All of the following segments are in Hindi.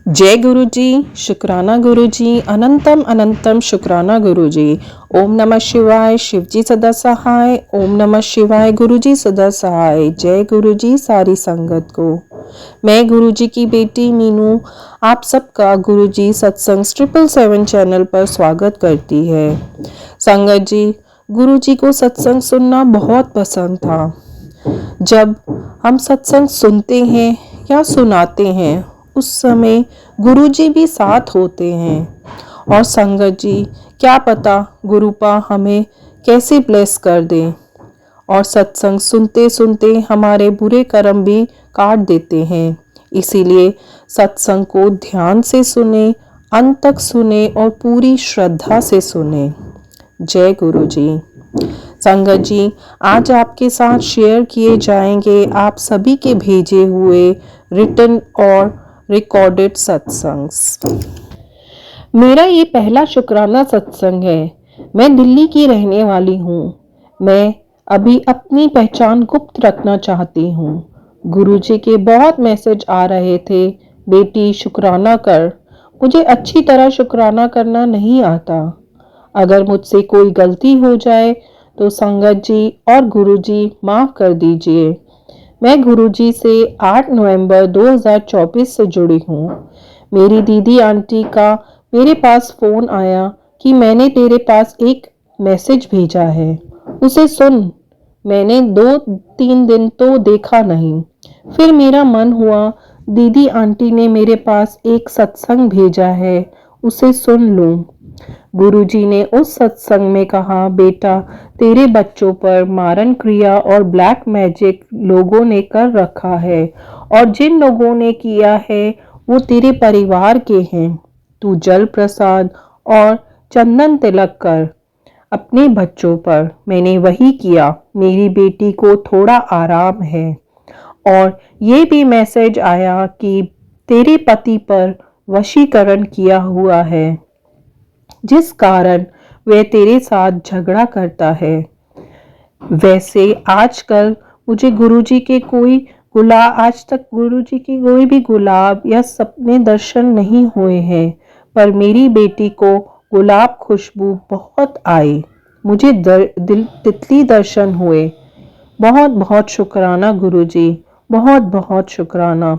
जय गुरु जी, शुक्राना गुरु जी, अनंतम अनंतम शुक्राना गुरु जी। ओम नमः शिवाय, शिव जी सदा सहाय। ओम नमः शिवाय, गुरु जी सदा सहाय। जय गुरु जी सारी संगत को। मैं गुरु जी की बेटी मीनू आप सबका गुरु जी सत्संग 777 चैनल पर स्वागत करती है। संगत जी, गुरु जी को सत्संग सुनना बहुत पसंद था। जब हम सत्संग सुनते हैं या सुनाते हैं उस समय गुरुजी भी साथ होते हैं। और संगत जी, क्या पता गुरुपा हमें कैसे ब्लेस कर दे और सत्संग सुनते सुनते हमारे बुरे कर्म भी काट देते हैं। इसीलिए सत्संग को ध्यान से सुने, अंत तक सुने और पूरी श्रद्धा से सुने। जय गुरु जी। संगत जी, आज आपके साथ शेयर किए जाएंगे आप सभी के भेजे हुए रिटन और रिकॉर्डेड सत्संग्स। मेरा ये पहला शुक्राना सत्संग है। मैं दिल्ली की रहने वाली हूँ। मैं अभी अपनी पहचान गुप्त रखना चाहती हूँ। गुरुजी के बहुत मैसेज आ रहे थे, बेटी शुक्राना कर। मुझे अच्छी तरह शुक्राना करना नहीं आता। अगर मुझसे कोई गलती हो जाए तो संगत जी और गुरुजी माफ कर दीजिए। मैं गुरुजी से 8 नवंबर 2024 से जुड़ी हूँ। मेरी दीदी आंटी का मेरे पास फोन आया कि मैंने तेरे पास एक मैसेज भेजा है, उसे सुन। मैंने 2-3 दिन तो देखा नहीं। फिर मेरा मन हुआ दीदी आंटी ने मेरे पास एक सत्संग भेजा है, उसे सुन लूं। गुरुजी ने उस सत्संग में कहा, बेटा तेरे बच्चों पर मारण क्रिया और ब्लैक मैजिक लोगों ने कर रखा है और जिन लोगों ने किया है वो तेरे परिवार के हैं। तू जल प्रसाद और चंदन तिलक कर अपने बच्चों पर। मैंने वही किया। मेरी बेटी को थोड़ा आराम है। और ये भी मैसेज आया कि तेरे पति पर वशीकरण किया हुआ है, जिस कारण वह तेरे साथ झगड़ा करता है। वैसे आजकल मुझे गुरुजी के कोई आज तक गुरुजी की कोई भी गुलाब या सपने दर्शन नहीं हुए हैं, पर मेरी बेटी को गुलाब खुशबू बहुत आई। मुझे तितली दर्शन हुए। बहुत बहुत शुक्राना गुरुजी, बहुत बहुत शुक्राना।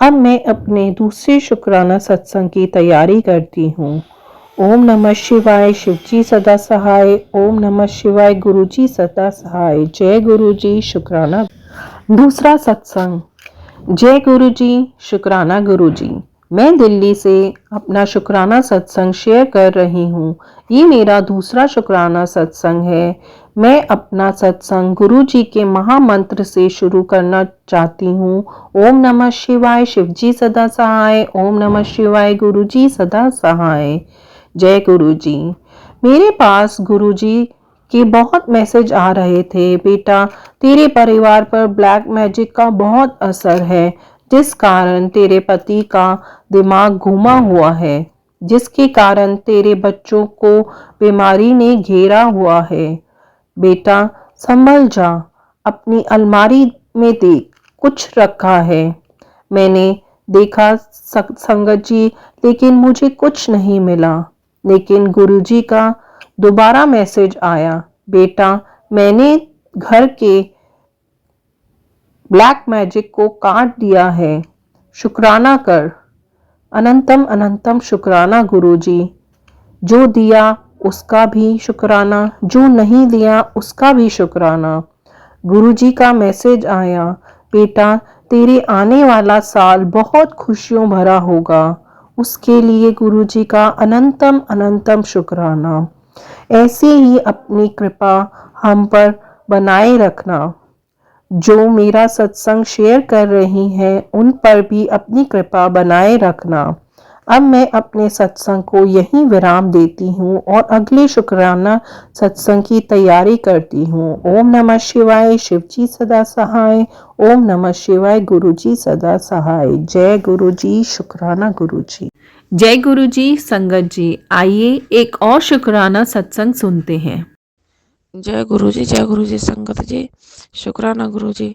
अब मैं अपने दूसरे शुक्राना सत्संग की तैयारी करती हूँ। ओम नमः शिवाय, शिवजी सदा सहाय। ओम नमः शिवाय, गुरुजी सदा सहाय। जय गुरुजी, शुक्राना। दूसरा सत्संग। जय गुरुजी, शुक्राना गुरुजी। मैं दिल्ली से अपना शुक्राना सत्संग शेयर कर रही हूँ। ये मेरा दूसरा शुक्राना सत्संग है। मैं अपना सत्संग गुरुजी के महामंत्र से शुरू करना चाहती हूँ। ओम नमः शिवाय, शिवजी सदा सहाय। ओम नमः शिवाय, गुरुजी सदा सहाय। जय गुरुजी। मेरे पास गुरुजी के बहुत मैसेज आ रहे थे, बेटा तेरे परिवार पर ब्लैक मैजिक का बहुत असर है, जिस कारण तेरे पति का दिमाग घुमा हुआ है, जिसके कारण तेरे बच्चों को बीमारी ने घेरा हुआ है। बेटा संभल जा, अपनी अलमारी में देख, कुछ रखा है। मैंने देखा संगत जी, लेकिन मुझे कुछ नहीं मिला। लेकिन गुरुजी का दोबारा मैसेज आया, बेटा मैंने घर के ब्लैक मैजिक को काट दिया है, शुक्राना कर। अनंतम अनंतम शुक्राना गुरुजी। जो दिया उसका भी शुक्राना, जो नहीं दिया उसका भी शुक्राना। गुरुजी का मैसेज आया, बेटा तेरे आने वाला साल बहुत खुशियों भरा होगा। उसके लिए गुरुजी का अनंतम अनंतम शुक्राना। ऐसे ही अपनी कृपा हम पर बनाए रखना। जो मेरा सत्संग शेयर कर रही हैं उन पर भी अपनी कृपा बनाए रखना। अब मैं अपने सत्संग को यहीं विराम देती हूँ और अगले शुक्राना सत्संग की तैयारी करती हूँ। ओम नमः शिवाय, शिवजी सदा सहाय। ओम नमः शिवाय, गुरुजी सदा सहाय। जय गुरुजी, शुक्राना गुरुजी। जय गुरुजी। संगत जी, आइए एक और शुक्राना सत्संग सुनते हैं। जय गुरु जी, जय गुरु जी। संगत जी, शुक्राना गुरु जी।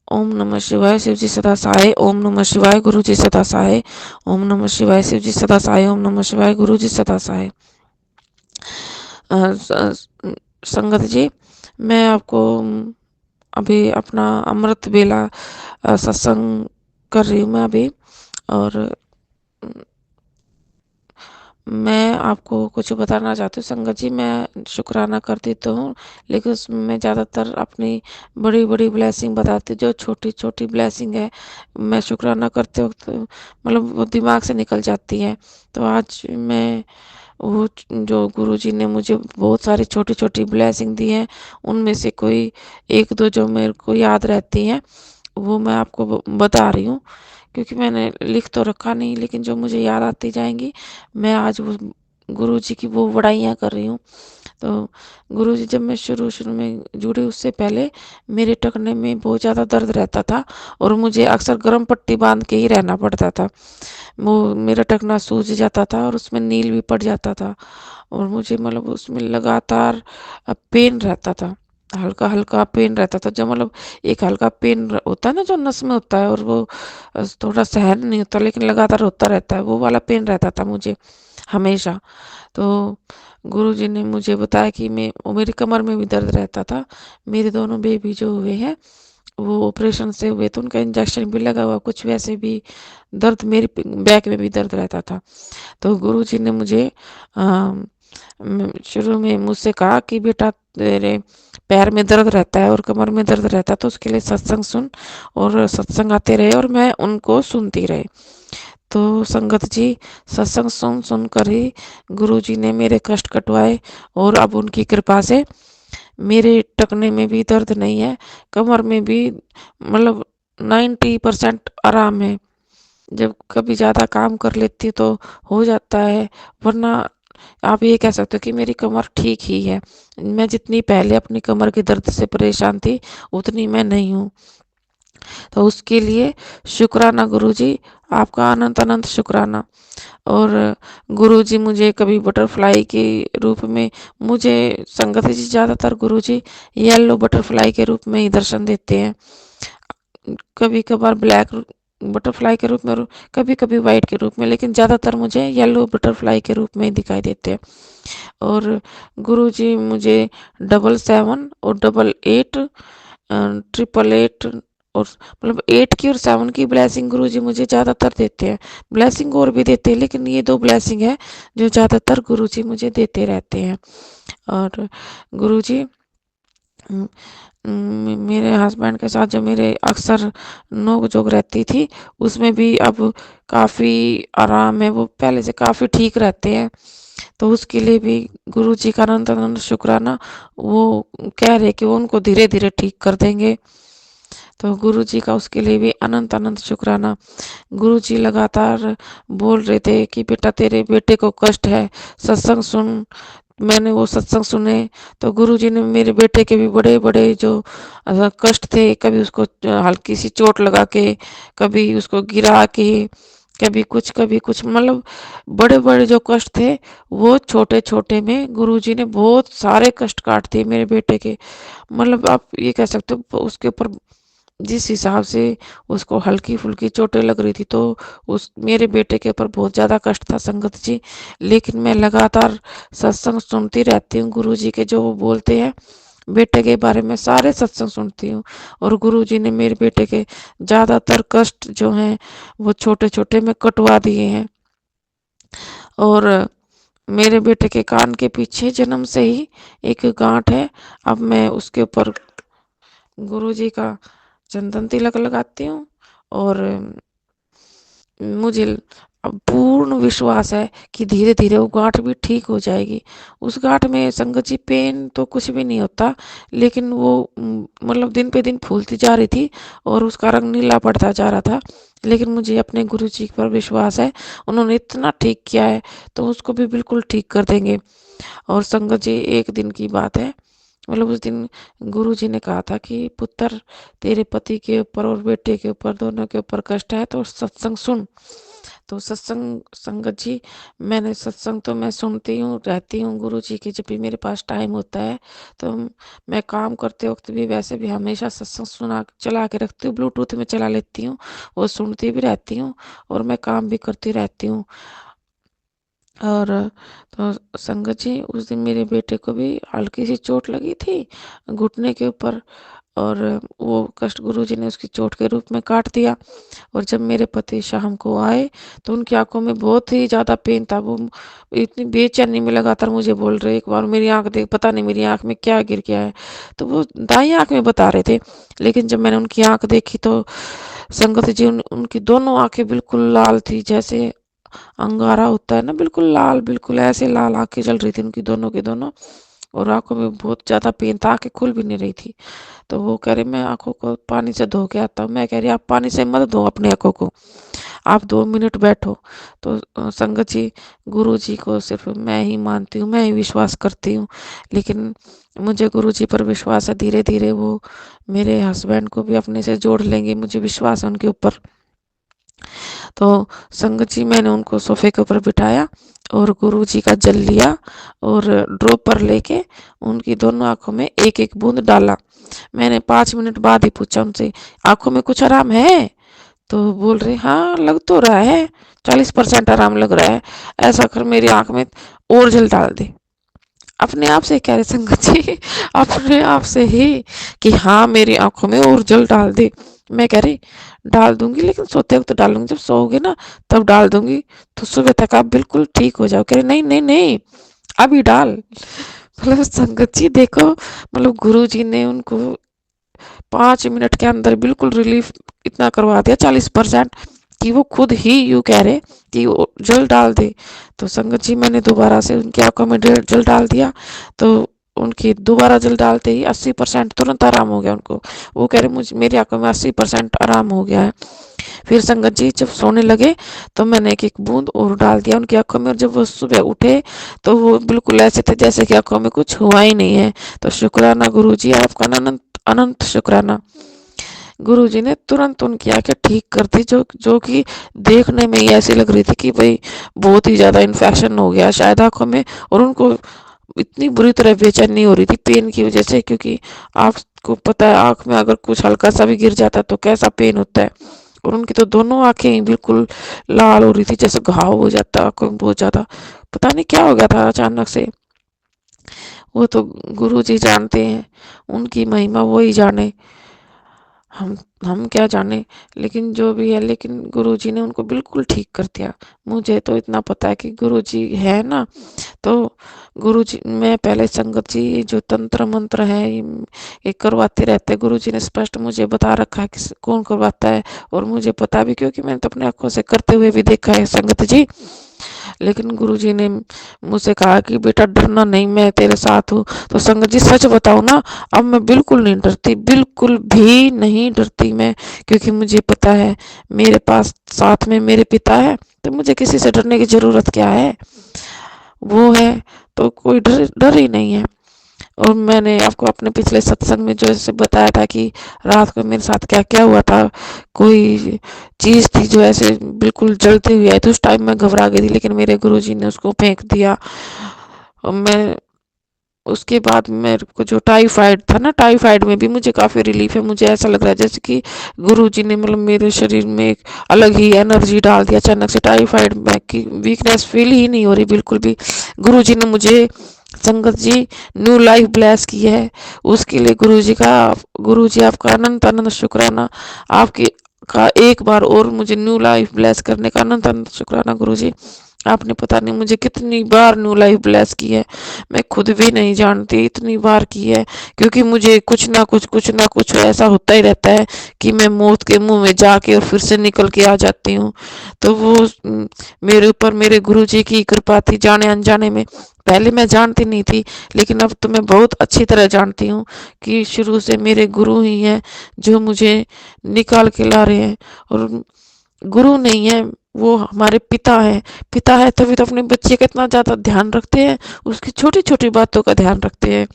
ओम नमः शिवाय, शिव जी सदा सहाय। ओम नमः शिवाय, गुरु जी सदा सहाय। ओम नमः शिवाय, शिव जी सदा सहाय। ओम नमः शिवाय, गुरु जी सदा सहाय। संगत जी, मैं आपको अभी अपना अमृत बेला सत्संग कर रही हूँ मैं अभी। और मैं आपको कुछ बताना चाहती हूँ संगत जी। मैं शुक्राना करती तो हूँ, लेकिन उसमें मैं ज़्यादातर अपनी बड़ी बड़ी ब्लेसिंग बताती हूँ। जो छोटी छोटी ब्लेसिंग है, मैं शुक्राना करते वक्त मतलब वो दिमाग से निकल जाती है। तो आज मैं वो जो गुरुजी ने मुझे बहुत सारी छोटी छोटी ब्लेसिंग दी है, उनमें से कोई एक दो जो मेरे को याद रहती हैं, वो मैं आपको बता रही हूँ। क्योंकि मैंने लिख तो रखा नहीं, लेकिन जो मुझे याद आती जाएंगी, मैं आज वो गुरुजी की वो बड़ाइयाँ कर रही हूँ। तो गुरुजी, जब मैं शुरू शुरू में जुड़ी उससे पहले मेरे टखने में बहुत ज़्यादा दर्द रहता था, और मुझे अक्सर गर्म पट्टी बांध के ही रहना पड़ता था। वो मेरा टखना सूज जाता था और उसमें नील भी पड़ जाता था, और मुझे मतलब उसमें लगातार पेन रहता था। हल्का हल्का पेन रहता था, जो मतलब एक हल्का पेन होता है ना, जो नस में होता है, और वो थोड़ा सहन नहीं होता, लेकिन लगातार होता रहता है, वो वाला पेन रहता था मुझे हमेशा। तो गुरुजी ने मुझे बताया कि मैं, वो मेरी कमर में भी दर्द रहता था। मेरे दोनों बेबी जो हुए हैं, वो ऑपरेशन से हुए, तो उनका इंजेक्शन भी लगा हुआ, कुछ वैसे भी दर्द, मेरी बैक में भी दर्द रहता था। तो गुरुजी ने मुझे शुरू में मुझसे कहा कि बेटा, तेरे पैर में दर्द रहता है और कमर में दर्द रहता है, तो उसके लिए सत्संग सुन, और सत्संग आते रहे और मैं उनको सुनती रहे। तो संगत जी, सत्संग सुन सुन कर ही गुरुजी ने मेरे कष्ट कटवाए, और अब उनकी कृपा से मेरे टखने में भी दर्द नहीं है, कमर में भी मतलब 90% आराम है। जब कभी ज़्यादा काम कर लेती तो हो जाता है, वरना आप ये कह सकते हो कि मेरी कमर ठीक ही है। मैं जितनी पहले अपनी कमर के दर्द से परेशान थी, उतनी मैं नहीं हूँ। तो उसके लिए शुक्राना गुरुजी, आपका अनंत अनंत शुक्राना। और गुरुजी मुझे कभी बटरफ्लाई के रूप में, मुझे संगत जी ज़्यादातर गुरुजी येलो बटरफ्लाई के रूप में ही दर्शन देते हैं। कभी कभार ब्लैक बटरफ्लाई के रूप में, कभी कभी वाइट के रूप में, लेकिन ज़्यादातर मुझे येलो बटरफ्लाई के रूप में ही दिखाई देते हैं। और गुरुजी मुझे 777 और 88, 888, और मतलब 8 की और 7 की ब्लेसिंग गुरुजी मुझे ज़्यादातर देते हैं। ब्लेसिंग और भी देते हैं, लेकिन ये दो ब्लेसिंग है जो ज़्यादातर गुरुजी मुझे देते रहते हैं। और गुरुजी, मेरे हस्बैंड के साथ जो मेरे अक्सर नोक झोंक रहती थी, उसमें भी अब काफ़ी आराम है, वो पहले से काफ़ी ठीक रहते हैं। तो उसके लिए भी गुरु जी का अनंत अनंत शुक्राना। वो कह रहे कि वो उनको धीरे धीरे ठीक कर देंगे, तो गुरु जी का उसके लिए भी अनंत अनंत शुक्राना। गुरु जी लगातार बोल रहे थे कि बेटा, तेरे बेटे को कष्ट है, सत्संग सुन। मैंने वो सत्संग सुने, तो गुरुजी ने मेरे बेटे के भी बड़े बड़े जो कष्ट थे, कभी उसको हल्की सी चोट लगा के, कभी उसको गिरा के, कभी कुछ मतलब बड़े बड़े जो कष्ट थे, वो छोटे छोटे में गुरुजी ने बहुत सारे कष्ट काट दिए मेरे बेटे के। मतलब आप ये कह सकते हो, उसके ऊपर जिस हिसाब से उसको हल्की फुल्की चोटें लग रही थी, तो उस मेरे बेटे के ऊपर बहुत ज़्यादा कष्ट था संगत जी। लेकिन मैं लगातार सत्संग सुनती रहती हूँ, गुरु जी के जो वो बोलते हैं बेटे के बारे में, सारे सत्संग सुनती हूँ। और गुरु जी ने मेरे बेटे के ज़्यादातर कष्ट जो हैं, वो छोटे छोटे में कटवा दिए हैं। और मेरे बेटे के कान के पीछे जन्म से ही एक गांठ है। अब मैं उसके ऊपर गुरु जी का चंदन तिलक लगाती हूँ, और मुझे अब पूर्ण विश्वास है कि धीरे धीरे वो गांठ भी ठीक हो जाएगी। उस गांठ में संगत जी पेन तो कुछ भी नहीं होता, लेकिन वो मतलब दिन पे दिन फूलती जा रही थी, और उसका रंग नीला पड़ता जा रहा था। लेकिन मुझे अपने गुरु जी पर विश्वास है, उन्होंने इतना ठीक किया है, तो उसको भी बिल्कुल ठीक कर देंगे। और संगत जी, एक दिन की बात है, मतलब उस दिन गुरुजी ने कहा था कि पुत्र, तेरे पति के ऊपर और बेटे के ऊपर, दोनों के ऊपर कष्ट है, तो सत्संग सुन। तो सत्संग संगत जी, मैंने सत्संग तो मैं सुनती हूँ, रहती हूँ गुरु जी की, जब भी मेरे पास टाइम होता है। तो मैं काम करते वक़्त भी वैसे भी हमेशा सत्संग चला के रखती हूँ, ब्लूटूथ में चला लेती हूँ, वो सुनती भी रहती हूँ और मैं काम भी करती रहती हूँ। और तो संगत जी, उस दिन मेरे बेटे को भी हल्की-सी चोट लगी थी घुटने के ऊपर, और वो कष्ट गुरुजी ने उसकी चोट के रूप में काट दिया। और जब मेरे पति शाम को आए तो उनकी आंखों में बहुत ही ज़्यादा पेन था। वो इतनी बेचैनी में लगातार मुझे बोल रहे, एक बार मेरी आँख देख, पता नहीं मेरी आँख में क्या गिर गया है। तो वो दाईं आँख में बता रहे थे, लेकिन जब मैंने उनकी आँख देखी तो संगत जी, उनकी दोनों आँखें बिल्कुल लाल थी, जैसे अंगारा होता है ना, बिल्कुल लाल, बिल्कुल ऐसे लाल आँखें जल रही थी उनकी दोनों की दोनों, और आँखों में बहुत ज़्यादा पेन था, आँखें खुल भी नहीं रही थी। तो वो कह रहे, मैं आँखों को पानी से धो के आता हूँ। मैं कह रही, आप पानी से मत धो अपनी आँखों को, आप 2 मिनट बैठो। तो संगत जी, गुरु जी को सिर्फ मैं ही मानती हूँ, मैं ही विश्वास करती हूँ, लेकिन मुझे गुरु जी पर विश्वास है, धीरे-धीरे वो मेरे हस्बैंड को भी अपने से जोड़ लेंगे, मुझे विश्वास है उनके ऊपर। तो संगत जी, मैंने उनको सोफे के ऊपर बिठाया और गुरु जी का जल लिया और ड्रॉपर लेके उनकी दोनों आँखों में एक-एक बूँद डाला। मैंने 5 मिनट बाद ही पूछा उनसे, आँखों में कुछ आराम है? तो बोल रहे, हाँ लग तो रहा है, 40% आराम लग रहा है, ऐसा कर मेरी आँख में और जल डाल दे। अपने आप से कह रहे संगत जी, अपने आप से ही, कि हाँ मेरी आंखों में और जल डाल दे। मैं कह रही, डाल दूंगी, लेकिन सोते वक्त डालूंगी, जब सोओगे ना तब डाल दूंगी, तो सुबह तक आप बिल्कुल ठीक हो जाओ। कह रहे, नहीं नहीं नहीं, अभी डाल। मतलब संगत जी देखो, मतलब गुरु जी ने उनको 5 मिनट के अंदर बिल्कुल रिलीफ इतना करवा दिया, 40%, कि वो खुद ही यूँ कह रहे कि वो जल डाल दे। तो संगत जी, मैंने दोबारा से उनकी आंखों में जल डाल दिया, तो उनकी दोबारा जल डालते ही 80% तुरंत आराम हो गया उनको। वो कह रहे, मुझे मेरी आंखों में 80% आराम हो गया है। फिर संगत जी जब सोने लगे तो मैंने एक एक बूंद और डाल दिया उनकी आंखों में, और जब वो सुबह उठे तो वो बिल्कुल ऐसे थे जैसे कि आंखों में कुछ हुआ ही नहीं है। तो शुक्राना गुरु जी, आपका अनंत अनंत शुक्राना। गुरुजी ने तुरंत उनकी आंखें ठीक कर दी, जो जो कि देखने में ही ऐसी लग रही थी कि भाई बहुत ही ज़्यादा इन्फेक्शन हो गया शायद आंखों में, और उनको इतनी बुरी तरह बेचैनी हो रही थी पेन की वजह से, क्योंकि आपको पता है आंख में अगर कुछ हल्का सा भी गिर जाता है तो कैसा पेन होता है। और उनकी तो दोनों आंखें ही बिल्कुल लाल हो रही थी, जैसे घाव हो जाता है आंखों में बहुत ज़्यादा। पता नहीं क्या हो गया था अचानक से। वो तो गुरु जी जानते हैं, उनकी महिमा वो ही जाने, हम हम क्या जाने। लेकिन जो भी है, लेकिन गुरुजी ने उनको बिल्कुल ठीक कर दिया। मुझे तो इतना पता है कि गुरुजी है ना, तो गुरुजी, मैं पहले संगत जी जो तंत्र मंत्र है ये करवाते रहते हैं, गुरुजी ने स्पष्ट मुझे बता रखा है कि कौन करवाता है, और मुझे पता भी, क्योंकि मैंने तो अपने आंखों से करते हुए भी देखा है संगत जी। लेकिन गुरुजी ने मुझसे कहा कि बेटा डरना नहीं, मैं तेरे साथ हूँ। तो संगत जी सच बताऊँ ना, अब मैं बिल्कुल नहीं डरती, बिल्कुल भी नहीं डरती मैं, क्योंकि मुझे पता है मेरे पास साथ में मेरे पिता है, तो मुझे किसी से डरने की ज़रूरत क्या है। वो है तो कोई डर डर ही नहीं है। और मैंने आपको अपने पिछले सत्संग में जो ऐसे बताया था कि रात को मेरे साथ क्या क्या हुआ था, कोई चीज़ थी जो ऐसे बिल्कुल जलती हुई आई, तो उस टाइम मैं घबरा गई थी, लेकिन मेरे गुरुजी ने उसको फेंक दिया। और मैं उसके बाद मेरे को जो टाइफाइड था ना, टाइफाइड में भी मुझे काफ़ी रिलीफ है। मुझे ऐसा लग रहा है जैसे कि गुरुजी ने मतलब मेरे शरीर में एक अलग ही एनर्जी डाल दिया अचानक से। टाइफाइड में की वीकनेस फील ही नहीं हो रही बिल्कुल भी। गुरुजी ने मुझे, संगत जी, न्यू लाइफ ब्लेस की है, उसके लिए गुरुजी आपका अनंत अनंत शुक्राना। आपकी का एक बार और मुझे न्यू लाइफ ब्लेस करने का अनंत अनंत शुक्राना गुरुजी। आपने पता नहीं मुझे कितनी बार न्यू लाइफ ब्लेस की है, मैं खुद भी नहीं जानती इतनी बार की है, क्योंकि मुझे कुछ ना कुछ ऐसा होता ही रहता है कि मैं मौत के मुंह में जाके और फिर से निकल के आ जाती हूँ। तो वो मेरे ऊपर मेरे गुरुजी की कृपा थी, जाने अनजाने में। पहले मैं जानती नहीं थी, लेकिन अब तो मैं बहुत अच्छी तरह जानती हूँ कि शुरू से मेरे गुरु ही हैं जो मुझे निकाल के ला रहे हैं। और गुरु नहीं है, वो हमारे पिता है। पिता है तभी तो अपने बच्चे का इतना ज़्यादा ध्यान रखते हैं, उसकी छोटी छोटी बातों का ध्यान रखते हैं।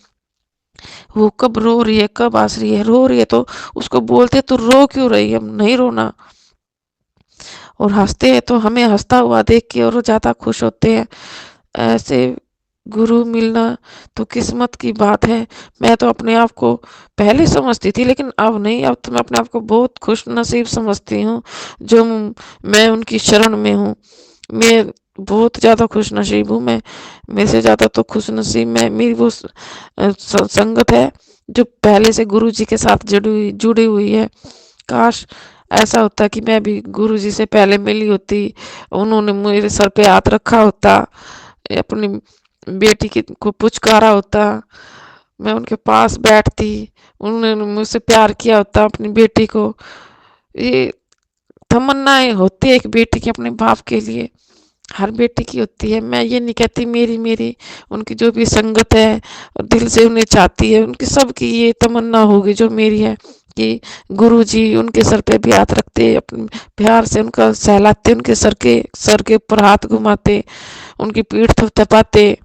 वो कब रो रही है, कब हंस रही है, रो रही है तो उसको बोलते तो रो क्यों रही है, नहीं रोना। और हँसते हैं तो हमें हँसता हुआ देख के और ज़्यादा खुश होते हैं। ऐसे गुरु मिलना तो किस्मत की बात है। मैं तो अपने आप को पहले समझती थी लेकिन अब नहीं, अब तो मैं अपने आप को बहुत खुशनसीब समझती हूँ जो मैं उनकी शरण में हूँ। मैं बहुत ज़्यादा खुशनसीब हूँ। मैं मेरे से ज़्यादा तो खुशनसीब मैं मेरी वो संगत है जो पहले से गुरु जी के साथ जुड़ी हुई है। काश ऐसा होता कि मैं भी गुरु जी से पहले मिली होती, उन्होंने मेरे सर पे हाथ रखा होता, अपनी बेटी को पुचकारा होता, मैं उनके पास बैठती, उन्होंने मुझसे प्यार किया होता अपनी बेटी को। ये तमन्नाएं होती है एक बेटी की अपने बाप के लिए, हर बेटी की होती है। मैं ये नहीं कहती मेरी मेरी उनकी जो भी संगत है और दिल से उन्हें चाहती है, उनकी सबकी ये तमन्ना होगी जो मेरी है कि गुरु जी उनके सर पे भी हाथ रखते, अपने प्यार से उनका सहलाते, उनके सर के ऊपर हाथ घुमाते, उनकी पीठ थपथपाते,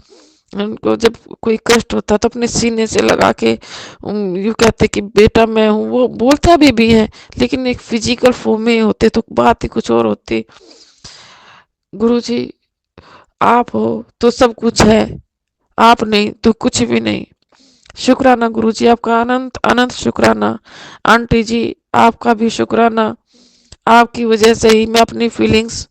उनको जब कोई कष्ट होता तो अपने सीने से लगा के यूँ कहते कि बेटा मैं हूँ। वो बोलते अभी भी हैं लेकिन एक फिजिकल फॉर्म में होते तो बात ही कुछ और होती। गुरु जी आप हो तो सब कुछ है, आप नहीं तो कुछ भी नहीं। शुक्राना गुरु जी, आपका अनंत अनंत शुक्राना। आंटी जी आपका भी शुक्राना, आपकी वजह से ही मैं अपनी फीलिंग्स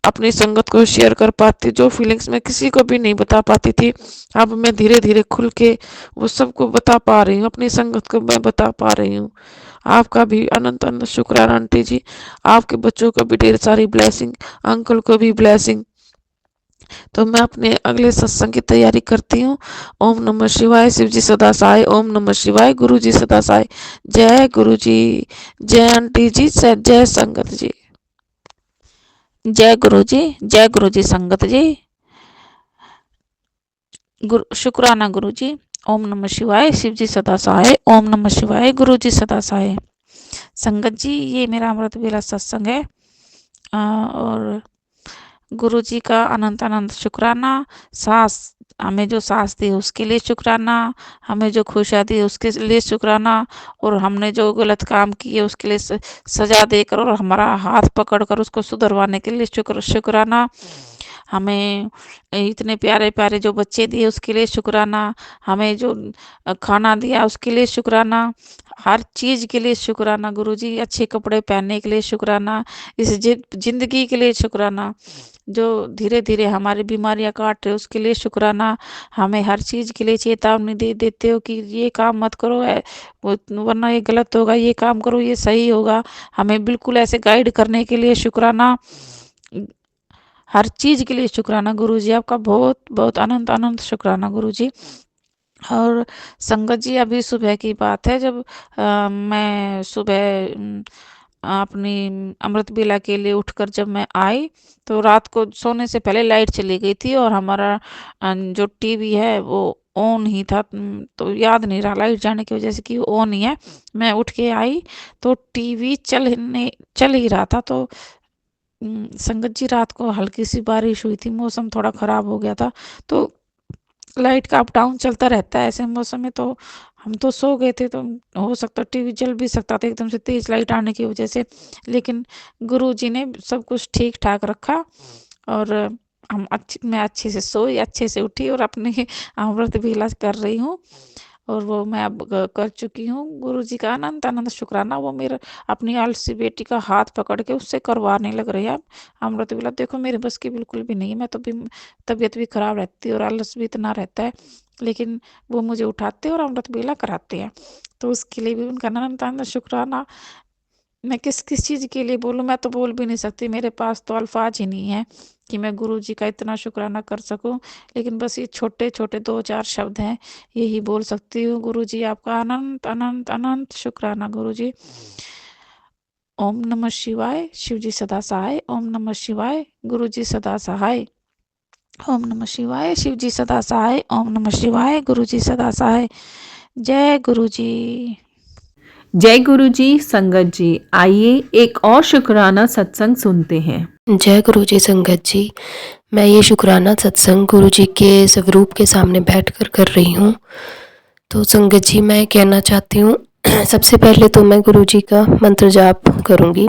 अपनी संगत को शेयर कर पाती, जो फीलिंग्स मैं किसी को भी नहीं बता पाती थी अब मैं धीरे धीरे खुल के वो सबको बता पा रही हूँ, अपनी संगत को मैं बता पा रही हूँ। आपका भी अनंत अनंत शुक्राना आंटी जी, आपके बच्चों को भी ढेर सारी ब्लेसिंग, अंकल को भी ब्लेसिंग। तो मैं अपने अगले सत्संग की तैयारी करती हूँ। ओम नमः शिवाय, शिव जी सदा सहाय। ओम नमः शिवाय, गुरु जी सदा सहाय। जय गुरु जी, जय आंटी जी, जय संगत जी। जय गुरु जी, जय गुरु जी संगत जी। शुक्राना गुरु जी। ओम नमः शिवाय, शिव जी सदा सहाय। ओम नमः शिवाय, गुरु जी सदा सहाय। संगत जी ये मेरा अमृत वेला सत्संग है और गुरु जी का अनंत अनंत शुक्राना। सास हमें जो सास दी उसके लिए शुक्राना, हमें जो खुशियाँ दी उसके लिए शुक्राना, और हमने जो गलत काम किए उसके लिए सजा देकर और हमारा हाथ पकड़कर उसको सुधरवाने के लिए शुक्राना। हमें इतने प्यारे प्यारे जो बच्चे दिए उसके लिए शुक्राना, हमें जो खाना दिया उसके लिए शुक्राना, हर चीज़ के लिए शुक्राना गुरुजी। अच्छे कपड़े पहनने के लिए शुक्राना, इस जिंदगी के लिए शुक्राना, जो धीरे धीरे हमारी बीमारियां काट रहे उसके लिए शुक्राना। हमें हर चीज़ के लिए चेतावनी दे देते हो कि ये काम मत करो, वरना ये गलत होगा, ये काम करो ये सही होगा। हमें बिल्कुल ऐसे गाइड करने के लिए शुक्राना, हर चीज़ के लिए शुक्राना गुरुजी। आपका बहुत बहुत अनंत अनंत शुक्राना गुरुजी। और संगत जी अभी सुबह की बात है, जब मैं सुबह अपनी अमृत बेला के लिए उठकर जब मैं आई तो रात को सोने से पहले लाइट चली गई थी और हमारा जो टीवी है वो ऑन ही था, तो याद नहीं रहा लाइट जाने की वजह से कि ऑन ही है। मैं उठ के आई तो टीवी चल ही रहा था। तो संगत जी रात को हल्की सी बारिश हुई थी, मौसम थोड़ा ख़राब हो गया था, तो लाइट का अप डाउन चलता रहता है ऐसे मौसम में। तो हम तो सो गए थे, तो हो सकता टीवी जल भी सकता था एकदम से तेज़ लाइट आने की वजह से, लेकिन गुरुजी ने सब कुछ ठीक ठाक रखा और मैं अच्छे से सोई, अच्छे से उठी और अपनी अमृत वेला कर रही हूँ और वो मैं अब कर चुकी हूँ। गुरुजी का अनंत अनंत शुक्राना, वो मेरा अपनी आलसी बेटी का हाथ पकड़ के उससे करवाने लग रही है अब अमृत वेला। देखो मेरे बस की बिल्कुल भी नहीं है, मैं तो भी तबीयत भी खराब रहती है और आलस भी इतना रहता है, लेकिन वो मुझे उठाते और अमृत वेला कराते हैं, तो उसके लिए भी उनका अनंत अनंत शुक्राना। मैं किस किस चीज़ के लिए बोलूँ, मैं तो बोल भी नहीं सकती, मेरे पास तो अल्फाज ही नहीं है कि मैं गुरुजी का इतना शुक्राना कर सकूं, लेकिन बस ये छोटे छोटे 2-4 शब्द हैं, यही बोल सकती हूँ। गुरुजी आपका अनंत अनंत अनंत शुक्राना गुरुजी। ओम नमः शिवाय, शिवजी सदा सहाय। ओम नमः शिवाय, गुरुजी सदा सहाय। ओम नमः शिवाय, शिवजी सदा सहाय। ओम नमः शिवाय, गुरुजी सदा सहाय। जय गुरुजी। जय गुरु जी, संगत जी। आइए एक और शुक्राना सत्संग सुनते हैं। जय गुरु जी संगत जी, मैं ये शुक्राना सत्संग गुरु जी के स्वरूप के सामने बैठकर कर रही हूँ। तो संगत जी मैं कहना चाहती हूँ सबसे पहले तो मैं गुरुजी का मंत्र जाप करूँगी।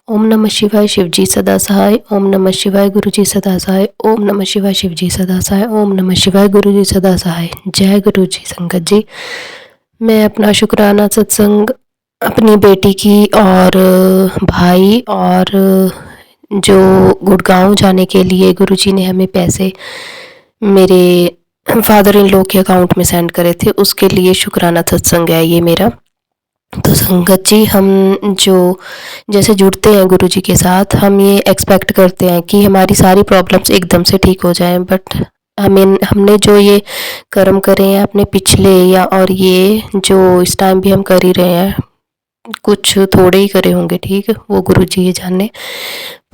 ओम नमः शिवाय शिवजी सदा सहाय, ओम नमः शिवाय गुरुजी सदा सहाय, ओम नमः शिवाय शिवजी सदा सहाय, ओम नमः शिवाय गुरुजी सदा सहाय। जय गुरुजी। संगत जी, मैं अपना शुक्राना सत्संग अपनी बेटी की और भाई और जो गुड़गांव जाने के लिए गुरुजी ने हमें पैसे मेरे फादर इन लॉ के अकाउंट में सेंड करे थे, उसके लिए शुक्राना सत्संग है ये मेरा। तो संगत जी, हम जो जैसे जुड़ते हैं गुरुजी के साथ, हम ये एक्सपेक्ट करते हैं कि हमारी सारी प्रॉब्लम्स एकदम से ठीक हो जाएं, बट हमने जो ये कर्म करे हैं अपने पिछले या और ये जो इस टाइम भी हम कर ही रहे हैं, कुछ थोड़े ही करे होंगे, ठीक, वो गुरुजी ये जाने,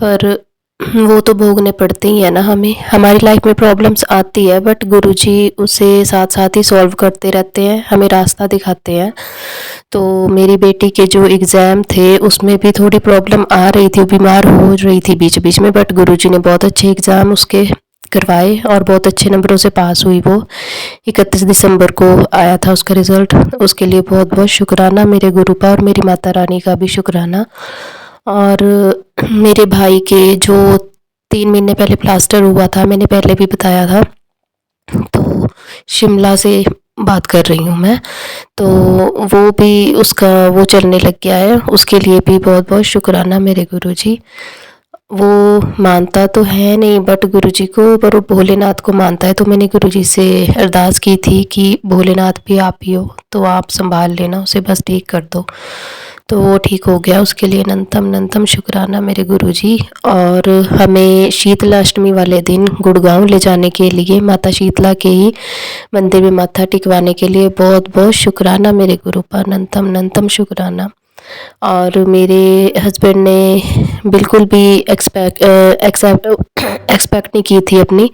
पर वो तो भोगने पड़ते ही है ना हमें। हमारी लाइफ में प्रॉब्लम्स आती है, बट गुरुजी उसे साथ साथ ही सॉल्व करते रहते हैं, हमें रास्ता दिखाते हैं। तो मेरी बेटी के जो एग्ज़ाम थे उसमें भी थोड़ी प्रॉब्लम आ रही थी, वो बीमार हो रही थी बीच बीच में, बट गुरुजी ने बहुत अच्छे एग्ज़ाम उसके करवाए और बहुत अच्छे नंबरों से पास हुई वो। 31 दिसंबर को आया था उसका रिज़ल्ट। उसके लिए बहुत बहुत शुक्राना मेरे गुरु का, और मेरी माता रानी का भी शुक्राना। और मेरे भाई के जो 3 महीने पहले प्लास्टर हुआ था, मैंने पहले भी बताया था, तो शिमला से बात कर रही हूँ मैं, तो वो भी उसका वो चलने लग गया है। उसके लिए भी बहुत बहुत शुक्राना मेरे गुरुजी। वो मानता तो है नहीं बट गुरुजी को, पर वो भोलेनाथ को मानता है। तो मैंने गुरुजी से अरदास की थी कि भोलेनाथ भी आप ही हो, तो आप संभाल लेना उसे, बस ठीक कर दो। तो वो ठीक हो गया, उसके लिए अनंतम शुक्राना मेरे गुरुजी। और हमें शीतला अष्टमी वाले दिन गुड़गांव ले जाने के लिए, माता शीतला के ही मंदिर में माथा टिकवाने के लिए बहुत बहुत शुक्राना मेरे गुरु पर, अनंतम शुक्राना। और मेरे हस्बैंड ने बिल्कुल भी एक्सपेक्ट नहीं की थी अपनी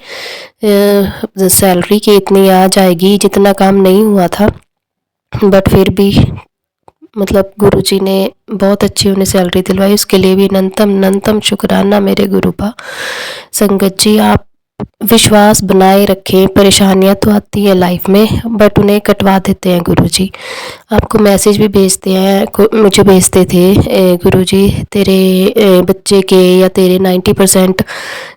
सैलरी कि इतनी आ जाएगी, जितना काम नहीं हुआ था, बट फिर भी मतलब गुरुजी ने बहुत अच्छी उन्हें सैलरी दिलवाई। उसके लिए भी अनंतम शुक्राना मेरे गुरु का। संगत जी, आप विश्वास बनाए रखें। परेशानियां तो आती है लाइफ में, बट उन्हें कटवा देते हैं गुरुजी। आपको मैसेज भी भेजते हैं, मुझे भेजते थे, गुरुजी तेरे बच्चे के या तेरे 90%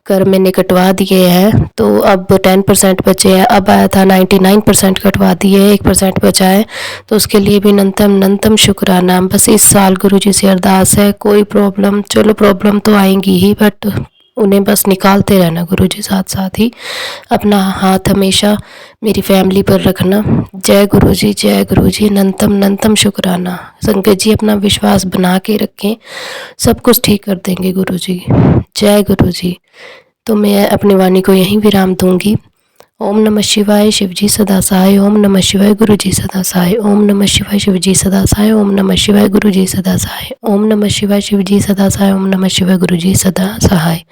कर मैंने कटवा दिए हैं, तो अब 10% बचे हैं। अब आया था 99% कटवा दिए, 1% बचा है, तो उसके लिए भी अनंतम शुक्राना। बस इस साल गुरुजी से अरदास है, कोई प्रॉब्लम, चलो प्रॉब्लम तो आएंगी ही, बट उन्हें बस निकालते रहना गुरुजी, साथ साथ ही अपना हाथ हमेशा मेरी फैमिली पर रखना। जय गुरुजी, अनंतम शुक्राना। संगत जी, अपना विश्वास बना के रखें, सब कुछ ठीक कर देंगे गुरुजी। जय गुरुजी। तो मैं अपनी वाणी को यहीं विराम दूंगी। ओम नमः शिवाय शिवजी सदा सहाय, ओम नमः शिवाय गुरुजी सदा सहाय, ओम नमः शिवाय शिवजी सदा सहाय, ओम नमः शिवाय गुरुजी सदा सहाय, ओम नमः शिवाय शिवजी सदा सहाय, ओम नमः शिवाय गुरुजी सदा सहाय।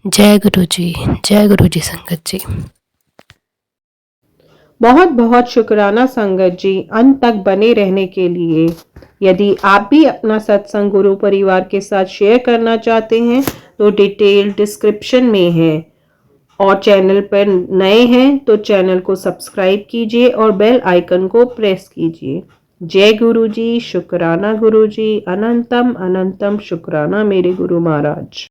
जय गुरुजी संगत जी। बहुत बहुत शुक्राना संगत जी, अंत तक बने रहने के लिए। यदि आप भी अपना सत्संग गुरु परिवार के साथ शेयर करना चाहते हैं तो डिटेल डिस्क्रिप्शन में है, और चैनल पर नए हैं तो चैनल को सब्सक्राइब कीजिए और बेल आइकन को प्रेस कीजिए। जय गुरुजी, शुक्राना गुरुजी, अनंतम शुक्राना मेरे गुरु महाराज।